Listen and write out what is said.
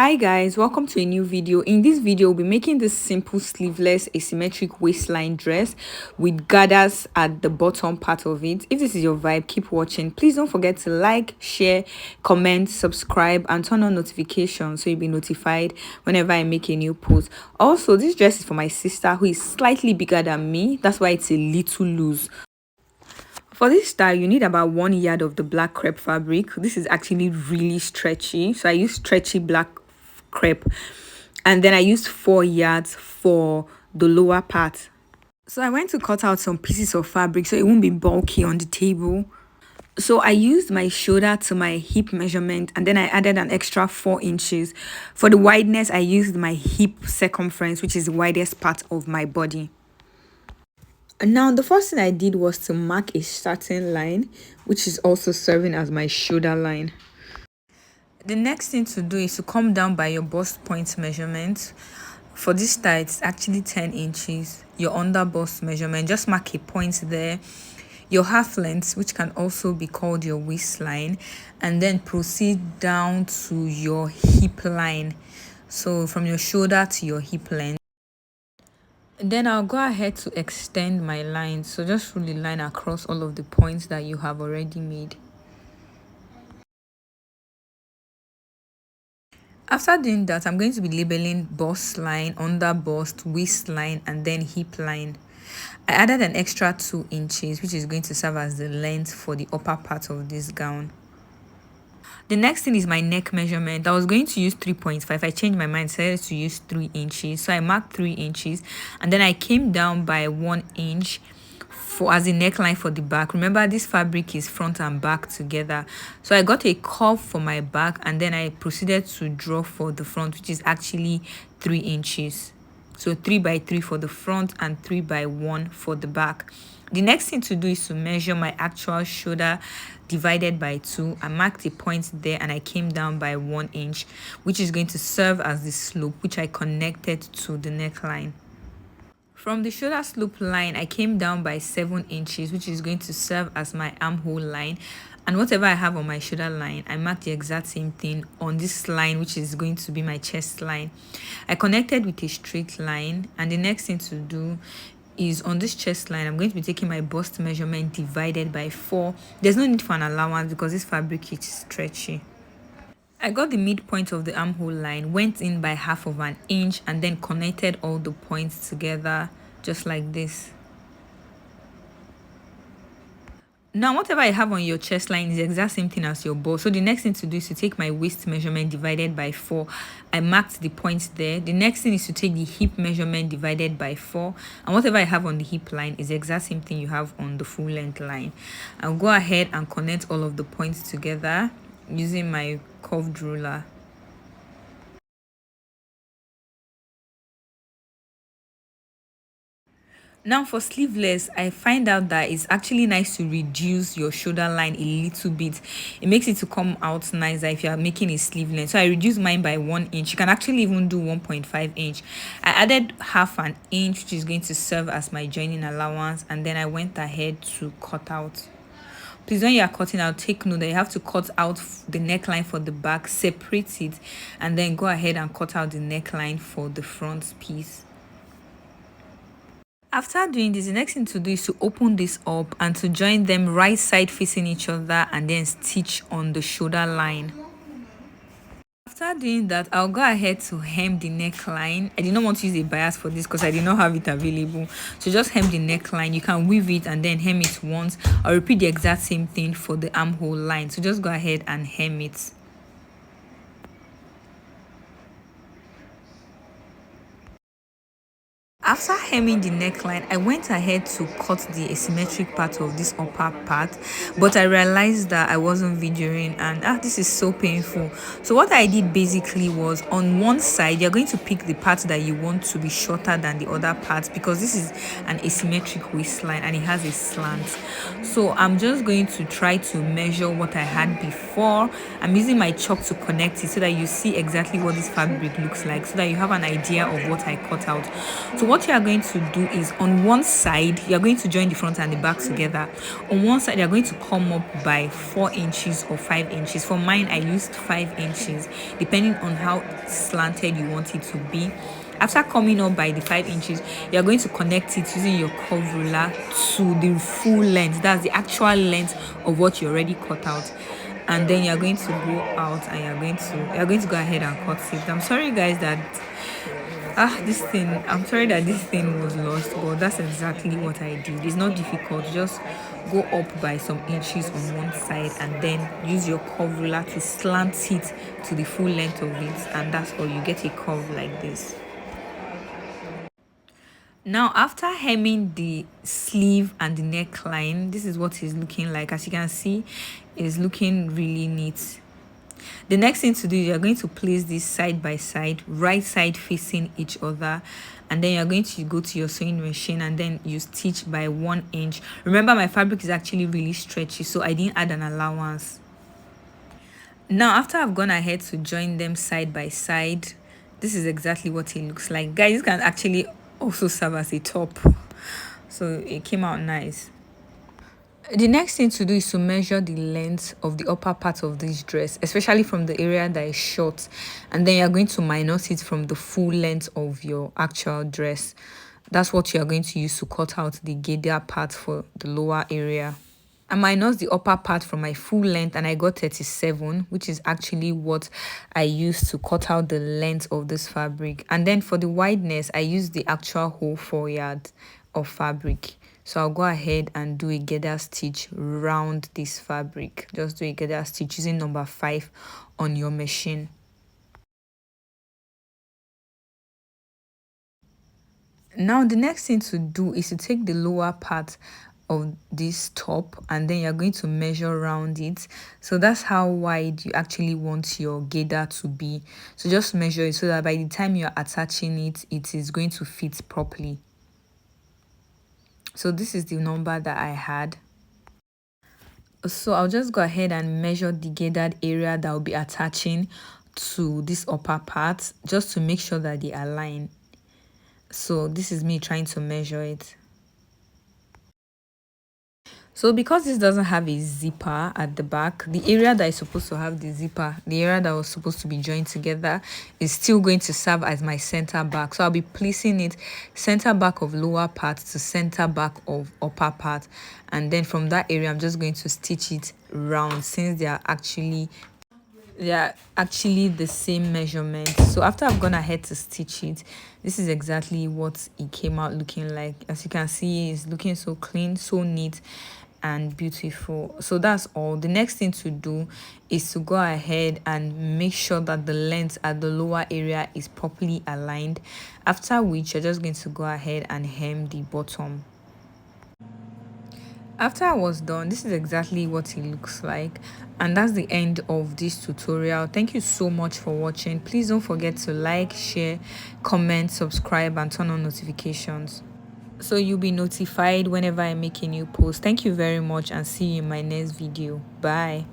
Hi guys, welcome to a new video. In this video, we'll be making this simple sleeveless asymmetric waistline dress with gathers at the bottom part of it. If this is your vibe, keep watching. Please don't forget to like, share, comment, subscribe, and turn on notifications so you'll be notified whenever I make a new post. Also, this dress is for my sister who is slightly bigger than me. That's why it's a little loose. For this style, you need about 1 yard of the black crepe fabric. This is actually really stretchy. So I use stretchy black crepe. And then I used 4 yards for the lower part. So I went to cut out some pieces of fabric so it won't be bulky on the table. So I used my shoulder to my hip measurement and then I added an extra 4 inches. For the wideness, I used my hip circumference, which is the widest part of my body. Now, the first thing I did was to mark a certain line, which is also serving as my shoulder line. The next thing to do is to come down by your bust point measurement. For this style, it's actually 10 inches. Your under bust measurement, just mark a point there. Your half length, which can also be called your waistline, and then proceed down to your hip line. So from your shoulder to your hip length. Then I'll go ahead to extend my line. So just really line across all of the points that you have already made. After doing that, I'm going to be labeling bust line, under bust, waistline, and then hip line. I added an extra 2 inches, which is going to serve as the length for the upper part of this gown. The next thing is my neck measurement. I was going to use 3.5. I changed my mind, decided to use 3 inches. So I marked 3 inches and then I came down by 1 inch for as a neckline for the back. Remember, this fabric is front and back together. So I got a curve for my back and then I proceeded to draw for the front, which is actually 3 inches. So 3 by 3 for the front and 3 by 1 for the back. The next thing to do is to measure my actual shoulder divided by 2. I marked a point there and I came down by 1 inch, which is going to serve as the slope, which I connected to the neckline. From the shoulder slope line, I came down by 7 inches, which is going to serve as my armhole line. And whatever I have on my shoulder line, I marked the exact same thing on this line, which is going to be my chest line. I connected with a straight line, and the next thing to do is on this chest line, I'm going to be taking my bust measurement divided by 4. There's no need for an allowance because this fabric is stretchy. I got the midpoint of the armhole line, went in by 1/2 inch, and then connected all the points together just like this. Now, whatever I have on your chest line is the exact same thing as your bust. So the next thing to do is to take my waist measurement divided by 4. I marked the points there. The next thing is to take the hip measurement divided by 4. And whatever I have on the hip line is the exact same thing you have on the full length line. I'll go ahead and connect all of the points together using my curved ruler. Now for sleeveless, I find out that it's actually nice to reduce your shoulder line a little bit. It makes it to come out nicer if you are making a sleeveless. So I reduced mine by 1 inch. You can actually even do 1.5 inch. I added 1/2 inch, which is going to serve as my joining allowance, and then I went ahead to cut out. Please, when you are cutting out, take note that you have to cut out the neckline for the back, separate it, and then go ahead and cut out the neckline for the front piece. After doing this, the next thing to do is to open this up and to join them right side facing each other and then stitch on the shoulder line. After doing that, I'll go ahead to hem the neckline. I did not want to use a bias for this because I did not have it available. So just hem the neckline. You can weave it and then hem it once. I'll repeat the exact same thing for the armhole line. So just go ahead and hem it. After hemming the neckline, I went ahead to cut the asymmetric part of this upper part, but I realized that I wasn't videoing and this is so painful. So what I did basically was, on one side, you're going to pick the part that you want to be shorter than the other part because this is an asymmetric waistline and it has a slant. So I'm just going to try to measure what I had before. I'm using my chalk to connect it so that you see exactly what this fabric looks like, so that you have an idea of what I cut out. So what what you are going to do is, on one side you are going to join the front and the back together. On one side you are going to come up by 4 inches or 5 inches. For mine I used 5 inches, depending on how slanted you want it to be. After coming up by the 5 inches, you are going to connect it using your curve ruler to the full length. That's the actual length of what you already cut out. And then you're going to go out and you're going to go ahead and cut it. I'm sorry guys that I'm sorry that this thing was lost, but that's exactly what I did. It's not difficult. Just go up by some inches on one side and then use your curve ruler to slant it to the full length of it, and that's all. You get a curve like this. Now, after hemming the sleeve and the neckline, this is what it's looking like. As you can see, it's looking really neat. The next thing to do is you're going to place this side by side, right side facing each other, and then you're going to go to your sewing machine and then you stitch by 1 inch. Remember, my fabric is actually really stretchy, so I didn't add an allowance. Now, after I've gone ahead to join them side by side, this is exactly what it looks like. Guys, this can actually also serve as a top, so it came out nice. The next thing to do is to measure the length of the upper part of this dress, especially from the area that is short, and then you're going to minus it from the full length of your actual dress. That's what you're going to use to cut out the gader part for the lower area. I minus the upper part from my full length and I got 37, which is actually what I used to cut out the length of this fabric. And then for the wideness, I used the actual whole 4 yards of fabric. So I'll go ahead and do a gather stitch round this fabric. Just do a gather stitch using number 5 on your machine. Now the next thing to do is to take the lower part of this top and then you're going to measure around it. So that's how wide you actually want your gader to be. So just measure it so that by the time you're attaching it, it is going to fit properly. So this is the number that I had. So I'll just go ahead and measure the gathered area that will be attaching to this upper part, just to make sure that they align. So this is me trying to measure it. So because this doesn't have a zipper at the back, the area that is supposed to have the zipper, the area that was supposed to be joined together, is still going to serve as my center back. So I'll be placing it center back of lower part to center back of upper part, and then from that area I'm just going to stitch it round, since they are actually the same measurement. So after I've gone ahead to stitch it, this is exactly what it came out looking like. As you can see, it's looking so clean, so neat and beautiful. So that's all. The next thing to do is to go ahead and make sure that the length at the lower area is properly aligned, after which you're just going to go ahead and hem the bottom. After I was done, this is exactly what it looks like, and that's the end of this tutorial. Thank you so much for watching. Please don't forget to like, share, comment, subscribe and turn on notifications so you'll be notified whenever I make a new post. Thank you very much and see you in my next video. Bye.